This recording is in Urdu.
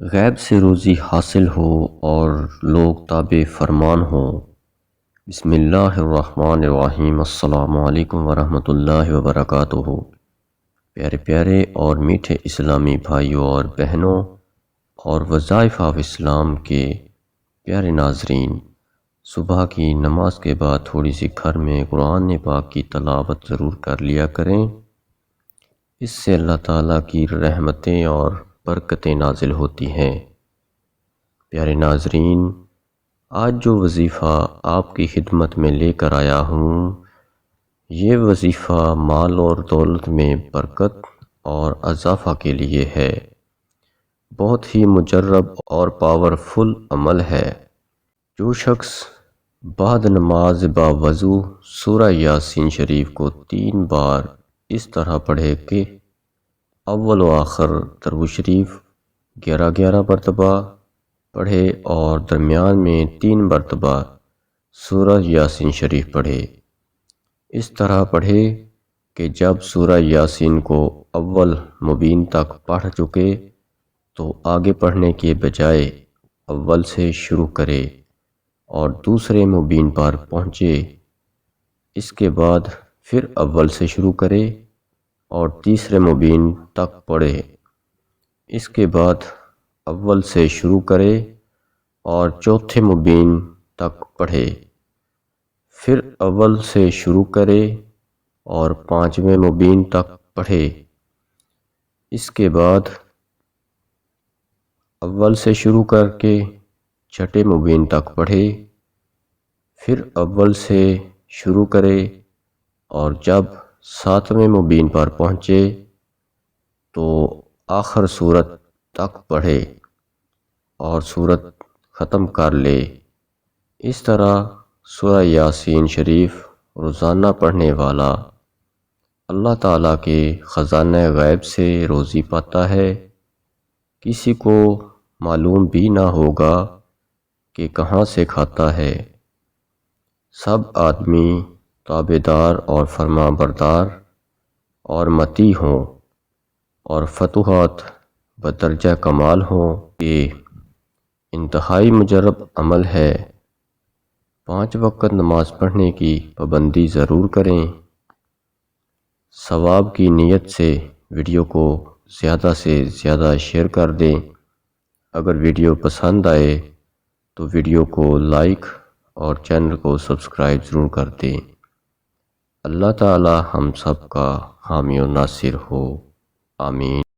غیب سے روزی حاصل ہو اور لوگ تابع فرمان ہوں۔ بسم اللہ الرحمن الرحیم۔ السلام علیکم ورحمۃ اللہ وبرکاتہ۔ پیارے پیارے اور میٹھے اسلامی بھائیوں اور بہنوں اور وظائف آف اسلام کے پیارے ناظرین، صبح کی نماز کے بعد تھوڑی سی گھر میں قرآن پاک کی تلاوت ضرور کر لیا کریں۔ اس سے اللہ تعالیٰ کی رحمتیں اور برکتیں نازل ہوتی ہیں۔ پیارے ناظرین، آج جو وظیفہ آپ کی خدمت میں لے کر آیا ہوں، یہ وظیفہ مال اور دولت میں برکت اور اضافہ کے لیے ہے۔ بہت ہی مجرب اور پاورفل عمل ہے۔ جو شخص بعد نماز باوضو سورہ یاسین شریف کو 3 بار اس طرح پڑھے کہ اول و آخر درود شریف 11 مرتبہ پڑھے اور درمیان میں 3 مرتبہ سورہ یاسین شریف پڑھے۔ اس طرح پڑھے کہ جب سورہ یاسین کو اول مبین تک پڑھ چکے تو آگے پڑھنے کے بجائے اول سے شروع کرے اور دوسرے مبین پر پہنچے۔ اس کے بعد پھر اول سے شروع کرے اور تیسرے مبین تک پڑھے۔ اس کے بعد اول سے شروع کرے اور چوتھے مبین تک پڑھے۔ پھر اول سے شروع کرے اور 5ویں مبین تک پڑھے۔ اس کے بعد اول سے شروع کر کے 6 مبین تک پڑھے۔ پھر اول سے شروع کرے اور جب 7ویں مبین پر پہنچے تو آخر سورت تک پڑھے اور سورت ختم کر لے۔ اس طرح سورہ یاسین شریف روزانہ پڑھنے والا اللہ تعالیٰ کے خزانہ غیب سے روزی پاتا ہے۔ کسی کو معلوم بھی نہ ہوگا کہ کہاں سے کھاتا ہے۔ سب آدمی تابعدار اور فرما بردار اور مطیع ہوں اور فتوحات بدرجہ کمال ہوں۔ یہ انتہائی مجرب عمل ہے۔ 5 وقت نماز پڑھنے کی پابندی ضرور کریں۔ ثواب کی نیت سے ویڈیو کو زیادہ سے زیادہ شیئر کر دیں۔ اگر ویڈیو پسند آئے تو ویڈیو کو لائک اور چینل کو سبسکرائب ضرور کر دیں۔ اللہ تعالی ہم سب کا حامی و ناصر ہو۔ آمین۔